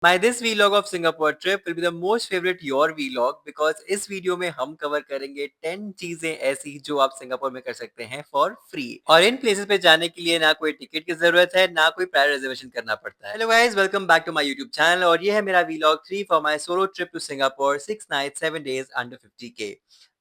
My this vlog of Singapore trip will be the most favorite your vlog because इस video में हम cover करेंगे 10 चीजें ऐसी जो आप सिंगापुर में कर सकते हैं फॉर फ्री। और इन प्लेसेस पे जाने के लिए ना कोई टिकट की जरूरत है ना कोई प्रायर रिजर्वेशन करना पड़ता है। Hello guys, welcome back to my YouTube channel और ये है मेरा vlog 3 for my solo trip to Singapore 6 nights 7 days under 50K।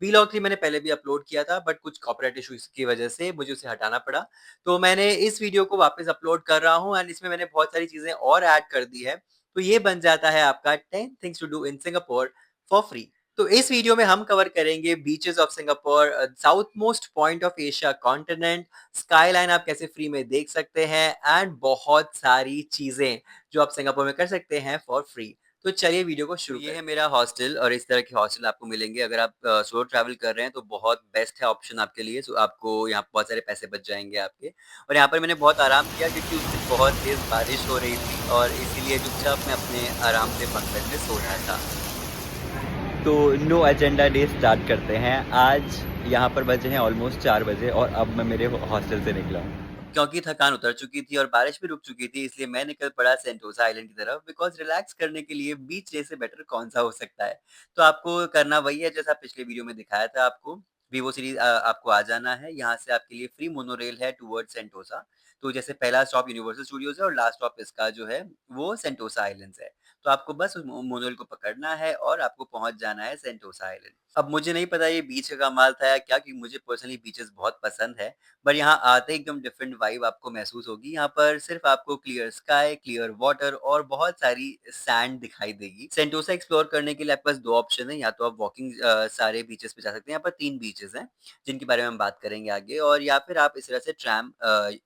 vlog 3 मैंने पहले भी अपलोड किया था बट कुछ कॉपीराइट इश्यूज की वजह से मुझे उसे हटाना पड़ा, तो मैंने इस वीडियो को वापस अपलोड कर रहा हूँ एंड इसमें मैंने बहुत सारी चीजें और ऐड कर दी है। तो ये बन जाता है आपका 10 things to do in Singapore for free. तो इस वीडियो में हम कवर करेंगे beaches of Singapore, south most point of Asia continent, skyline आप कैसे फ्री में देख सकते हैं एंड बहुत सारी चीजें जो आप सिंगापुर में कर सकते हैं फॉर फ्री। तो चलिए वीडियो को शुरू। ये है मेरा हॉस्टल और इस तरह के हॉस्टल आपको मिलेंगे अगर आप सोलो ट्रैवल कर रहे हैं तो बहुत बेस्ट है ऑप्शन आपके लिए। सो आपको यहाँ बहुत सारे पैसे बच जाएंगे आपके। और यहाँ पर मैंने बहुत आराम किया क्योंकि उस दिन बहुत तेज बारिश हो रही थी और इसीलिए चुपचाप मैं अपने आराम से बंगले में सो रहा था। तो नो एजेंडा डे स्टार्ट करते हैं। आज यहाँ पर बजे हैं ऑलमोस्ट 4 बजे और अब मैं मेरे हॉस्टल से निकला हूँ क्योंकि थकान उतर चुकी थी और बारिश भी रुक चुकी थी, इसलिए मैं निकल पड़ा सेंटोसा आइलैंड की तरफ बिकॉज रिलैक्स करने के लिए बीच डे से बेटर कौन सा हो सकता है। तो आपको करना वही है जैसा पिछले वीडियो में दिखाया था। आपको वीवो सीरीज आपको आ जाना है। यहाँ से आपके लिए फ्री मोनोरेल है टूवर्ड सेंटोसा। तो जैसे पहला स्टॉप यूनिवर्सल स्टूडियोज है और लास्ट स्टॉप इसका जो है वो सेंटोसा आइलैंड्स है। तो आपको बस उस मोनोरेल को पकड़ना है और आपको पहुंच जाना है सेंटोसा आइलैंड। अब मुझे नहीं पता ये बीच का कमाल था या क्या, क्योंकि मुझे पर्सनली बीचेस बहुत पसंद है। पर यहाँ आते ही एकदम डिफरेंट वाइब आपको महसूस होगी। यहाँ पर सिर्फ आपको क्लियर स्काई, क्लियर वाटर और बहुत सारी सैंड दिखाई देगी। सेंटोसा एक्सप्लोर करने के लिए आपके पास दो ऑप्शन है, या तो आप वॉकिंग सारे बीचेस पे जा सकते हैं। यहाँ पर 3 बीचेस हैं जिनके बारे में हम बात करेंगे आगे, और या फिर आप इस तरह से ट्रैम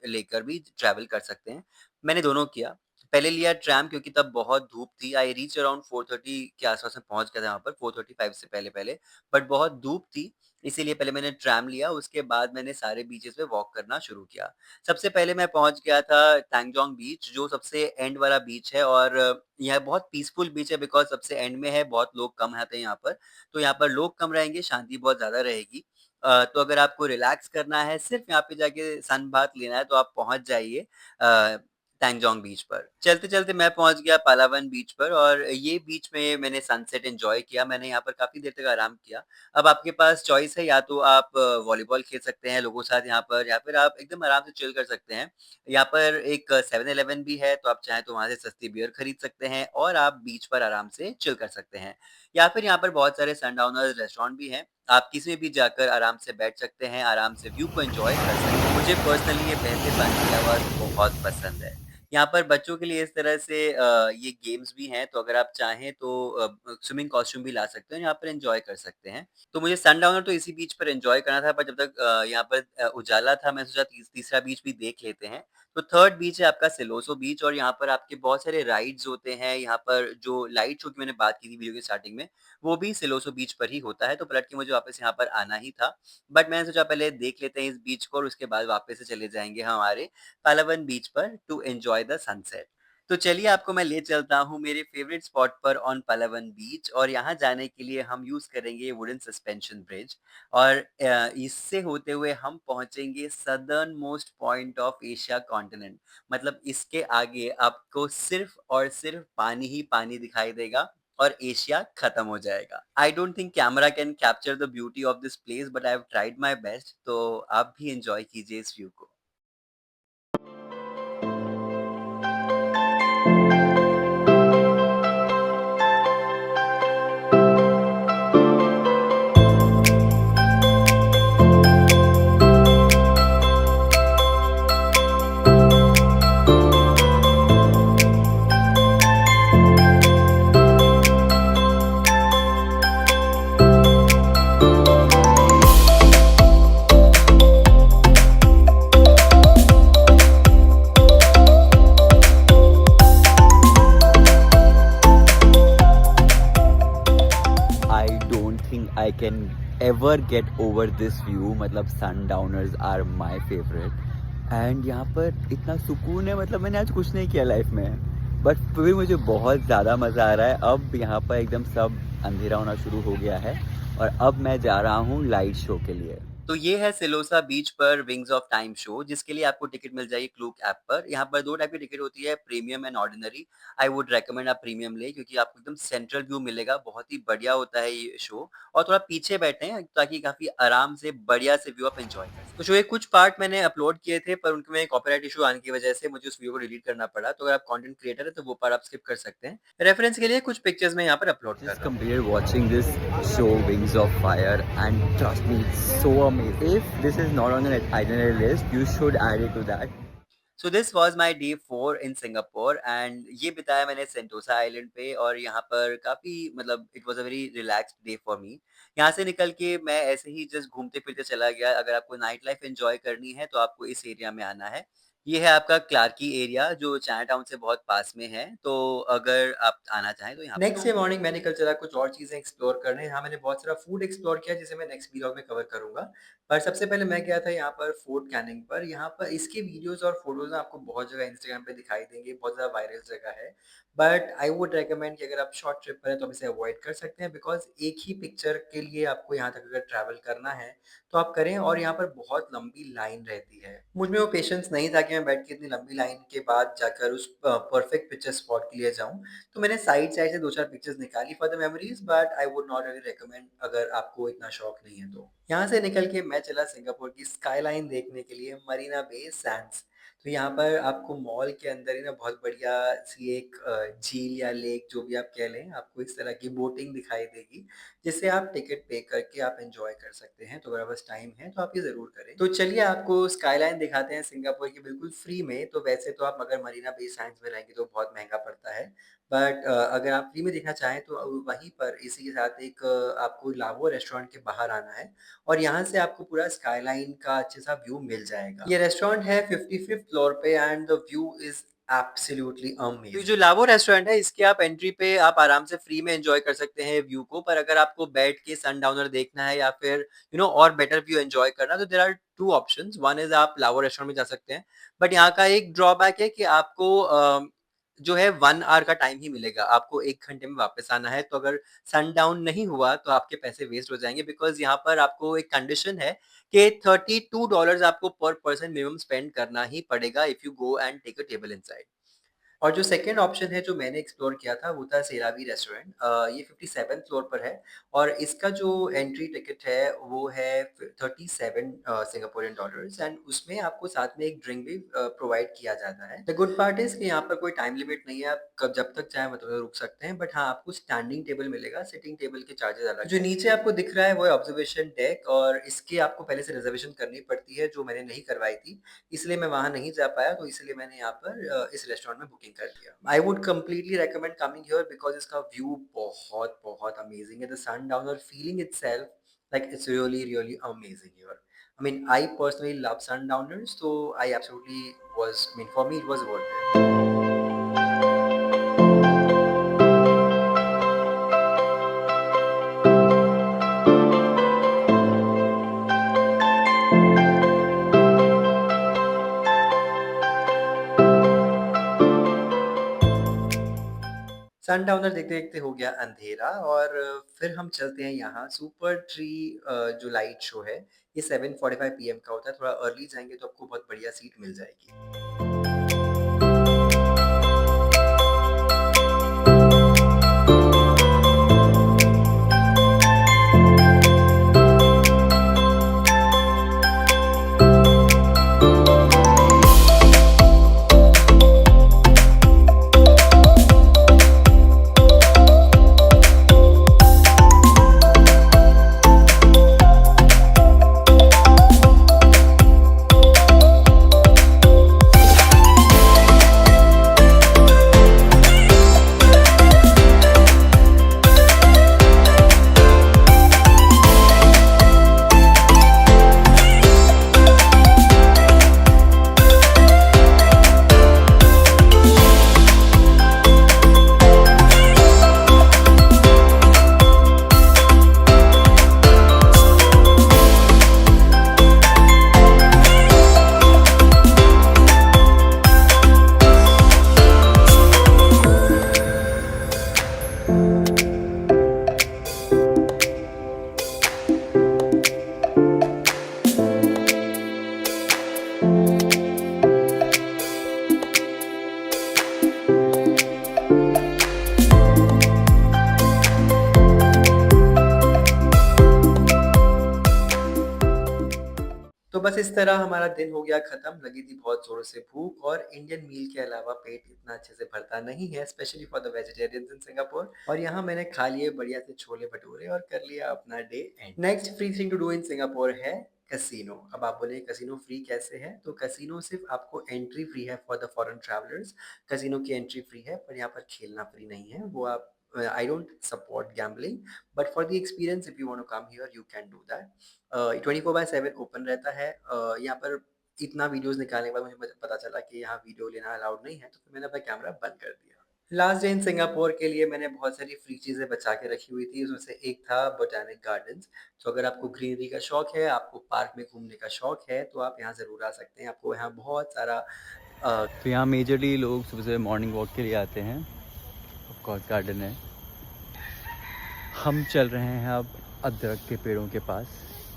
लेकर भी ट्रैवल कर सकते हैं। मैंने दोनों किया। पहले लिया ट्रैम क्योंकि तब बहुत धूप थी। आई रीच अराउंड 4:30 के आसपास में पहुंच गया था वहाँ पर, 4:35 से पहले पहले। बट बहुत धूप थी इसीलिए पहले मैंने ट्रैम लिया, उसके बाद मैंने सारे बीचेस पे वॉक करना शुरू किया। सबसे पहले मैं पहुंच गया था टैंगजोंग बीच, जो सबसे एंड वाला बीच है और यह बहुत पीसफुल बीच है बिकॉज सबसे एंड में है। बहुत लोग कम आते हैं यहाँ पर, तो यहाँ पर लोग कम रहेंगे, शांति बहुत ज्यादा रहेगी। तो अगर आपको रिलैक्स करना है, सिर्फ यहाँ पे जाके सन बाथ लेना है, तो आप पहुंच जाइए टैंगजोंग बीच पर। चलते-चलते मैं पहुँच गया पालावन बीच पर और ये बीच में मैंने सनसेट एन्जॉय किया। मैंने यहाँ पर काफ़ी देर तक आराम किया। अब आपके पास चॉइस है, या तो आप वॉलीबॉल खेल सकते हैं लोगों के साथ यहाँ पर, या फिर आप एकदम आराम से चिल कर सकते हैं। यहाँ पर एक 7-Eleven भी है, तो आप चाहें तो वहाँ से सस्ती बियर खरीद सकते हैं और आप बीच पर आराम से चिल कर सकते हैं। या फिर यहाँ पर बहुत सारे सनडाउनर्स रेस्टोरेंट भी हैं। आप किसी में भी जाकर आराम से बैठ सकते हैं, आराम से व्यू को एन्जॉय कर सकते हैं। मुझे पर्सनली ये बहते पानी की आवाज़ बहुत पसंद है। यहाँ पर बच्चों के लिए इस तरह से ये गेम्स भी हैं, तो अगर आप चाहें तो स्विमिंग कॉस्ट्यूम भी ला सकते हैं, यहाँ पर एन्जॉय कर सकते हैं। तो मुझे सनडाउनर तो इसी बीच पर एन्जॉय करना था, पर जब तक यहाँ पर उजाला था, मैं सोचा तीसरा बीच भी देख लेते हैं। तो थर्ड बीच है आपका सिलोसो बीच और यहाँ पर आपके बहुत सारे राइड्स होते हैं। यहाँ पर जो लाइट शो की मैंने बात की थी वीडियो के स्टार्टिंग में, वो भी सिलोसो बीच पर ही होता है। तो पलट के मुझे वापस यहाँ पर आना ही था, बट मैंने सोचा पहले देख लेते हैं इस बीच को और उसके बाद वापस से चले जाएँगे हमारे पालावन बीच पर टू एन्जॉय द सनसेट। तो चलिए आपको मैं ले चलता हूँ मेरे फेवरेट स्पॉट पर ऑन पालावन बीच, और यहाँ जाने के लिए हम यूज़ करेंगे वुडन सस्पेंशन ब्रिज और इससे होते हुए हम पहुँचेंगे southern most point of Asia continent. मतलब इसके आगे आपको सिर्फ और सिर्फ पानी ही पानी दिखाई देगा और एशिया खत्म हो जाएगा। I don't think camera can capture the beauty of this place, but I have tried my best. तो आप भी एंजॉय कीजिए इस व्यू को। I don't think I can ever get over this view। मतलब sundowners are my favorite। And यहाँ पर इतना सुकून है, मतलब मैंने आज कुछ नहीं किया लाइफ में, बट फिर भी मुझे बहुत ज़्यादा मज़ा आ रहा है। अब यहाँ पर एकदम सब अंधेरा होना शुरू हो गया है और अब मैं जा रहा हूँ लाइट शो के लिए। तो ये है सिलोसा बीच पर विंग्स ऑफ टाइम शो, जिसके लिए आपको टिकट मिल जाएगी क्लूक ऐप पर। यहाँ पर 2 टाइप की टिकट होती है, premium and ordinary. I would recommend आप प्रीमियम लें क्योंकि आपको एकदम सेंट्रल व्यू मिलेगा, बहुत ही बढ़िया होता है ये शो। और थोड़ा पीछे बैठें ताकि काफ़ी आराम से बढ़िया से व्यू आप एन्जॉय कर सकें। तो शो के कुछ पार्ट मैंने अपलोड किए थे पर उनमें कॉपीराइट इश्यू आने की वजह से मुझे उस वीडियो को डिलीट करना पड़ा। तो अगर आप कंटेंट क्रिएटर हैं तो वो पार्ट आप स्किप कर सकते हैं। रेफरेंस के लिए कुछ पिक्चर्स मैं यहाँ पर अपलोड कर Just रहा हूँ। completed watching this show, Wings of Fire, and trust me, it's so amazing. If this is not on your itinerary list, you should add it to that. So this was my day 4 in Singapore and ये बिताया मैंने Sentosa island पे और यहाँ पर काफ़ी मतलब it was a very relaxed day for me. यहाँ से निकल के मैं ऐसे ही जस्ट घूमते-फिरते चला गया। अगर आपको नाइट लाइफ एन्जॉय करनी है तो आपको इस एरिया में आना है। ये है आपका क्लार्की एरिया जो चाइनाटाउन से बहुत पास में है, तो अगर आप आना चाहें तो यहाँ नेक्स्ट डे मॉर्निंग मैं निकल चला कुछ और चीज़ें एक्सप्लोर करने। यहाँ मैंने बहुत सारा फूड एक्सप्लोर किया जिसे मैं नेक्स्ट व्लॉग में कवर करूँगा। पर सबसे पहले मैं गया था यहाँ पर फोर्ट कैनिंग पर। यहाँ पर इसके वीडियोज़ और फ़ोटोज़ आपको बहुत जगह इंस्टाग्राम पे दिखाई देंगे, बहुत ज़्यादा वायरल जगह है। बट आई वुड रिकमेंड कि अगर आप शॉर्ट ट्रिप पर हैं तो आप इसे अवॉइड कर सकते हैं बिकॉज़ एक ही पिक्चर के लिए आपको यहाँ तक अगर ट्रैवल करना है, तो आप करें और यहाँ पर बहुत लंबी लाइन रहती है। मुझ में वो पेशेंस नहीं था कि मैं बैठ के इतनी लंबी लाइन के बाद जाकर उस परफेक्ट पिक्चर स्पॉट के लिए जाऊँ। तो मैंने साइड-साइड से 2-4 पिक्चर्स निकाली for the memories but I would not really recommend अगर आपको इतना शौक नहीं है तो। यहाँ से निकल के मैं चला सिंगापुर की स्काईलाइन देखने के लिए मरीना बे सैंड्स। तो यहाँ पर आपको मॉल के अंदर ही ना बहुत बढ़िया सी एक झील या लेक जो भी आप कह लें, आपको इस तरह की बोटिंग दिखाई देगी, जिससे आप टिकट पे करके आप एन्जॉय कर सकते हैं। तो अगर आपके पास टाइम है तो आप ये ज़रूर करें। तो चलिए आपको स्काईलाइन दिखाते हैं सिंगापुर की बिल्कुल फ्री में। तो वैसे तो आप अगर मरीना बे सैंड्स में रहेंगे तो बहुत महँगा पड़ता है। बट अगर आप फ्री में देखना चाहें तो वहीं पर इसी के साथ एक आपको लावो रेस्टोरेंट के बाहर आना है और यहाँ से आपको पूरा स्काईलाइन का अच्छे सा व्यू मिल जाएगा। ये रेस्टोरेंट है 55th फ्लोर पे and the view is absolutely amazing. ये जो लावो रेस्टोरेंट है इसके आप एंट्री पे आप आराम से फ्री में एन्जॉय कर सकते हैं व्यू को। पर अगर आपको बैठ के सनडाउनर देखना है या फिर और बेटर व्यू एन्जॉय करना है तो there are 2 options. One is आप लावो रेस्टोरेंट में जा सकते हैं। बट यहाँ का एक ड्रॉबैक है कि आपको जो है 1 आवर का टाइम ही मिलेगा। आपको 1 घंटे में वापस आना है, तो अगर सनडाउन नहीं हुआ तो आपके पैसे वेस्ट हो जाएँगे बिकॉज़ यहाँ पर आपको एक कंडीशन है कि $32 आपको पर पर्सन मिनिमम स्पेंड करना ही पड़ेगा if you go and take a table inside. और जो सेकंड ऑप्शन है जो मैंने एक्सप्लोर किया था वो था सेरावी रेस्टोरेंट। ये 57th फ्लोर पर है और इसका जो एंट्री टिकट है वो है 37 सिंगापुरियन डॉलर्स एंड उसमें आपको साथ में एक ड्रिंक भी प्रोवाइड किया जाता है। द गुड पार्ट इज़ कि यहाँ पर कोई टाइम लिमिट नहीं है, आप कब जब तक चाहें मतलब रुक सकते हैं। बट हाँ, आपको स्टैंडिंग टेबल मिलेगा, सिटिंग टेबल के चार्जेज़ अलग हैं। जो नीचे आपको दिख रहा है वो है ऑब्जर्वेशन डेक और इसकी आपको पहले से रिजर्वेशन करनी पड़ती है जो मैंने नहीं करवाई थी। इसलिए मैं वहाँ नहीं जा पाया, तो इसलिए मैंने यहाँ पर इस रेस्टोरेंट में बुकिंग कर लिया। I would completely recommend coming here because इसका व्यू बहुत अमेजिंग है। The sundowner feeling itself like it's really amazing here. I mean, I personally love sundowners, so I absolutely was, I mean, for me, it was worth it. Sundowner देखते-देखते हो गया अंधेरा और फिर हम चलते हैं यहाँ सुपर ट्री जो लाइट शो है, ये 7:45 पीएम का होता है। थोड़ा अर्ली जाएँगे तो आपको बहुत बढ़िया सीट मिल जाएगी। बस इस तरह हमारा दिन हो गया खत्म। लगी थी बहुत ज़ोरों से भूख और इंडियन मील के अलावा पेट इतना अच्छे से भरता नहीं है, specially for the vegetarians in Singapore. और यहाँ मैंने खा लिए बढ़िया से छोले-भटूरे और कर लिया अपना day end. Next free thing to do in Singapore है कैसीनो। अब आप बोलेंगे कैसीनो फ्री कैसे है? तो कैसीनो सिर्फ़ आपको एंट्री फ्री है for the foreign travellers. Casino की एंट्री फ्री है, पर यहाँ पर खेलना फ्री नहीं है। वो आप I don't support gambling, but for the experience, if you want to come here, you can do that. 24/7 open रहता है। यहाँ पर इतना वीडियोस निकालने के बाद मुझे पता चला कि यहाँ वीडियो लेना अलाउड नहीं है, तो फिर मैंने अपना कैमरा बंद कर दिया। लास्ट डे इन सिंगापुर के लिए मैंने बहुत सारी फ्री चीज़ें बचा के रखी हुई थी, उसमें से एक था बोटैनिक गार्डन्स। तो अगर आपको ग्रीनरी का शौक है, आपको पार्क में घूमने का शौक है, तो आप यहाँ ज़रूर आ सकते हैं। आपको यहाँ बहुत सारा तो यहाँ मेजरली लोग सुबह सुबह मॉर्निंग वॉक के लिए आते हैं। ऑफ कोर्स गार्डन है। हम चल रहे हैं अब अदरक के पेड़ों के पास,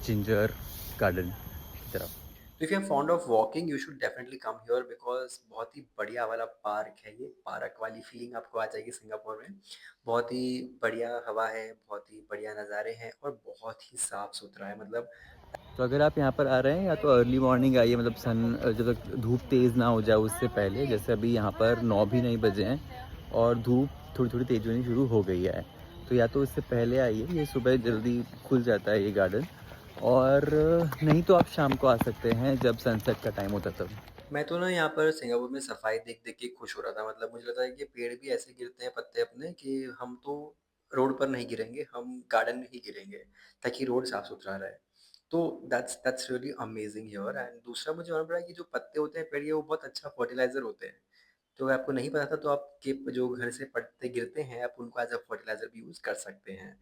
जिंजर गार्डन की तरफ। तो if you are fond of walking you should definitely come here because बहुत ही बढ़िया वाला पार्क है ये। पार्क वाली फीलिंग आपको आ जाएगी सिंगापुर में। बहुत ही बढ़िया हवा है, बहुत ही बढ़िया नज़ारे हैं और बहुत ही साफ़-सुथरा है। मतलब तो अगर आप यहाँ पर आ रहे हैं या तो अर्ली मॉर्निंग आइए, मतलब सन जब तक धूप तेज़ ना हो जाए उससे पहले। जैसे अभी यहाँ पर 9 भी नहीं बजे हैं और धूप थोड़ी थोड़ी तेज़ होनी शुरू हो गई है। तो या तो उससे पहले आइए, ये सुबह जल्दी खुल जाता है ये गार्डन, और नहीं तो आप शाम को आ सकते हैं जब सनसेट का टाइम होता तब। मैं तो ना यहाँ पर सिंगापुर में सफाई देख-देख के खुश हो रहा था। मतलब मुझे लगता है कि पेड़ भी ऐसे गिरते हैं पत्ते अपने कि हम तो रोड पर नहीं गिरेंगे, हम गार्डन में ही गिरेंगे ताकि रोड साफ-सुथरा रहे। तो that's really amazing here and दूसरा मुझे मालूम पड़ा कि जो पत्ते होते हैं पेड़ के वो बहुत अच्छा फर्टिलाइज़र होते हैं। तो अगर आपको नहीं पता था तो आपके जो घर से पत्ते गिरते हैं आप उनको एज़ अ फर्टिलाइज़र भी यूज़ कर सकते हैं।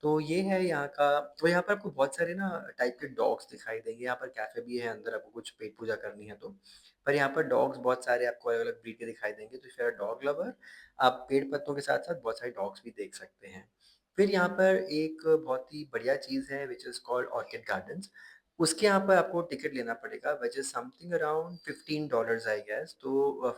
तो ये है यहाँ का। तो यहाँ पर आपको बहुत सारे ना टाइप के डॉग्स दिखाई देंगे। यहाँ पर कैफ़े भी है अंदर, आपको कुछ पेट पूजा करनी है तो। पर यहाँ पर डॉग्स बहुत सारे आपको अलग-अलग ब्रीड के दिखाई देंगे। तो if you are a dog lover, आप पेड़-पत्तों के साथ-साथ बहुत सारे डॉग्स भी देख सकते हैं। फिर यहाँ पर एक बहुत ही बढ़िया चीज़ है which is called orchid gardens. उसके यहाँ पर आपको टिकट लेना पड़ेगा which is something around $15 I guess. तो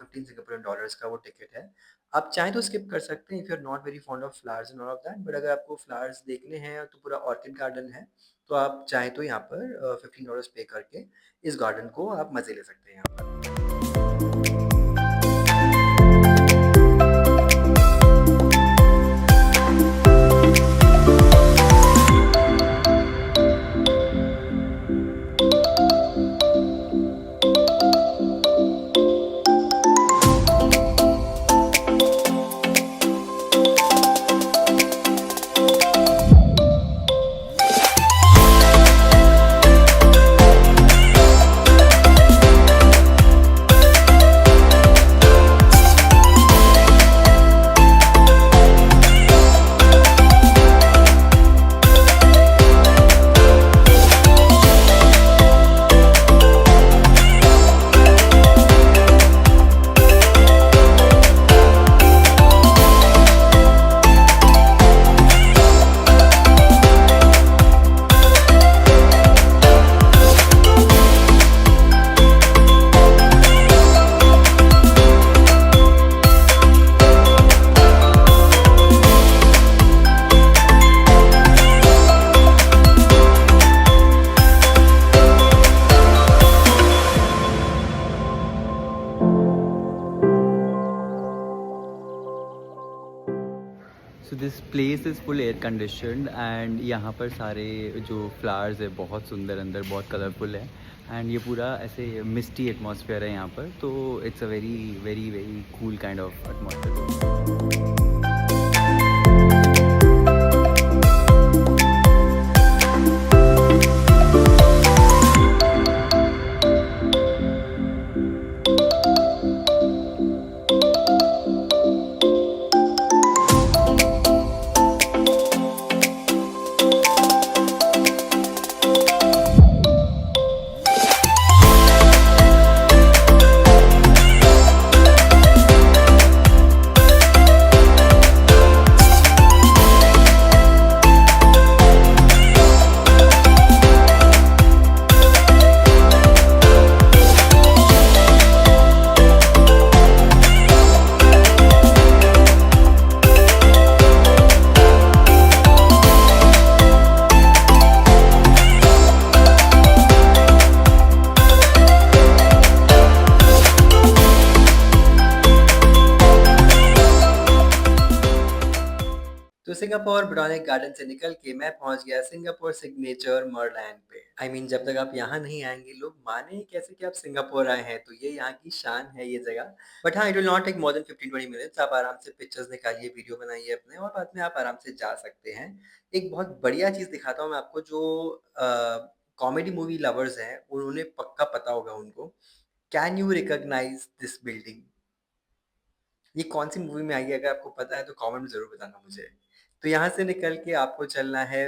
15 सिंगापुरियन डॉलर्स का वो टिकट है। आप चाहें तो स्किप कर सकते हैं if you are not very fond of flowers and all of that. But अगर आपको फ्लावर्स देखने हैं तो पूरा ऑर्किड गार्डन है, तो आप चाहें तो यहाँ पर $15 पे करके इस गार्डन को आप मज़े ले सकते हैं यहाँ पर। So this place is full air conditioned and यहाँ पर सारे जो फ्लावर्स है बहुत सुंदर, अंदर बहुत कलरफुल है एंड ये पूरा ऐसे मिस्टी एटमॉस्फेयर है यहाँ पर। तो it's a very very very cool kind of atmosphere. तो सिंगापुर बोटैनिक गार्डन से निकल के मैं पहुंच गया सिंगापुर सिग्नेचर मरलैंड पे। आई मीन जब तक आप यहाँ नहीं आएंगे लोग माने कैसे कि आप सिंगापुर आए हैं, तो ये यहाँ की शान है ये जगह। बट हाँ, it will not take more than 15-20 minutes. आप आराम से पिक्चर्स निकालिए, वीडियो बनाइए अपने और बाद में आप आराम से जा सकते हैं। एक बहुत बढ़िया चीज़ दिखाता हूँ मैं आपको, जो कॉमेडी मूवी लवर्स हैं उन्होंने पक्का पता होगा उनको। Can you recognise this building? ये कौन-सी मूवी में आई है? अगर आपको पता है तो कमेंट में ज़रूर बताना मुझे। तो यहाँ से निकल के आपको चलना है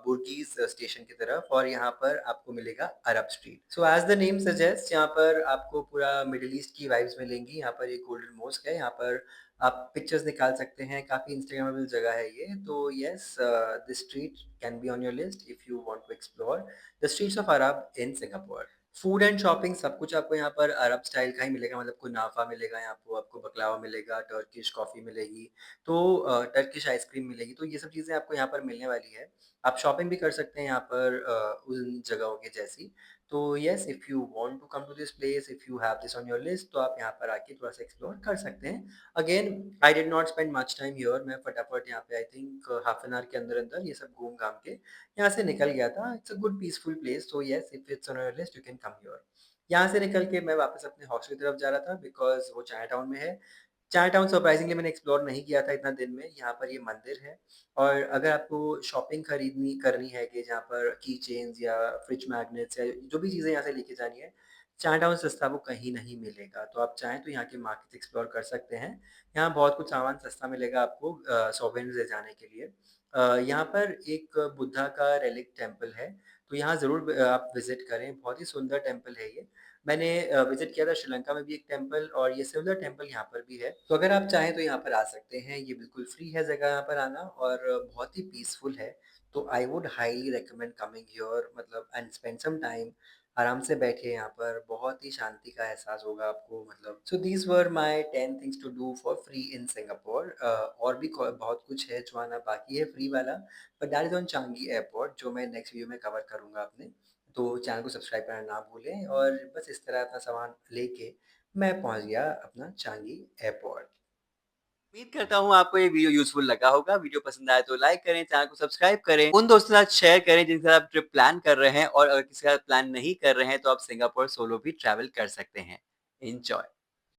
बुर्कीज़ स्टेशन की तरफ और यहाँ पर आपको मिलेगा अरब street. So as the name suggest, यहाँ पर आपको पूरा मिडल ईस्ट की वाइब्स मिलेंगी। यहाँ पर एक गोल्डन मॉस्क है, यहाँ पर आप पिक्चर्स निकाल सकते हैं, काफ़ी इंस्टाग्रामेबल जगह है ये। तो yes, this street can be on your list if you want to explore the streets of Arab in Singapore. Food and shopping सब कुछ आपको यहाँ पर अरब स्टाइल का ही मिलेगा, मतलब कुनाफा मिलेगा यहाँ पे, आपको बकलावा मिलेगा, टर्किश कॉफ़ी मिलेगी, तो टर्किश आइसक्रीम मिलेगी, तो ये सब चीज़ें आपको यहाँ पर मिलने वाली है। आप शॉपिंग भी कर सकते हैं यहाँ पर उन जगहों के जैसी। तो yes, if you want to come to this place, if you have this on your list, तो आप यहाँ पर आके थोड़ा-सा एक्सप्लोर कर सकते हैं। Again, I did not spend much time here. मैं फटाफट यहाँ पे I think half an hour के अंदर-अंदर ये सब घूम-घाम के यहाँ से निकल गया था। It's a good peaceful place, so yes, if it's on your list you can come here. यहाँ से निकल के मैं वापस अपने हॉस्टल की तरफ जा रहा था बिकॉज़ वो चाइनाटाउन में है। चाइनाटाउन सरप्राइज़िंगली मैंने एक्सप्लोर नहीं किया था इतना दिन में। यहाँ पर ये मंदिर है और अगर आपको शॉपिंग खरीदनी करनी है कि जहाँ पर की चेन्स या फ्रिज मैग्नेट्स या जो भी चीज़ें यहाँ से लेके जानी है, चाइनाटाउन से सस्ता वो कहीं नहीं मिलेगा। तो आप चाहें तो यहाँ के मार्केट एक्सप्लोर कर सकते हैं। यहाँ बहुत कुछ सामान सस्ता मिलेगा आपको सोवेनिर्स ले जाने के लिए। यहाँ पर एक बुद्धा का रेलिक टेम्पल है, तो यहाँ ज़रूर आप विज़िट करें, बहुत ही सुंदर टेम्पल है ये। मैंने विज़िट किया था श्रीलंका में भी एक टेम्पल और ये सिमिलर टेम्पल यहाँ पर भी है। तो अगर आप चाहें तो यहाँ पर आ सकते हैं, ये बिल्कुल फ्री है जगह यहाँ पर आना और बहुत ही पीसफुल है। तो I would highly recommend coming here, मतलब एंड स्पेंड सम टाइम। आराम से बैठिए यहाँ पर, बहुत ही शांति का एहसास होगा आपको मतलब। So these were my 10 things to do for free in Singapore. और भी बहुत कुछ है जो आना बाकी है फ्री वाला, but that is on Changi airport, जो मैं नेक्स्ट वीडियो में कवर करूँगा अपने। तो चैनल को सब्सक्राइब करना ना भूलें और बस इस तरह अपना सामान लेके मैं पहुँच गया अपना चांगी एयरपोर्ट। उम्मीद करता हूँ आपको ये वीडियो यूज़फुल लगा होगा। वीडियो पसंद आए तो लाइक करें, चैनल को सब्सक्राइब करें, उन दोस्तों के साथ शेयर करें जिनके साथ आप ट्रिप प्लान कर रहे हैं और अगर किसी के साथ प्लान नहीं कर रहे हैं तो आप सिंगापुर सोलो भी ट्रैवल कर सकते हैं। एन्जॉय।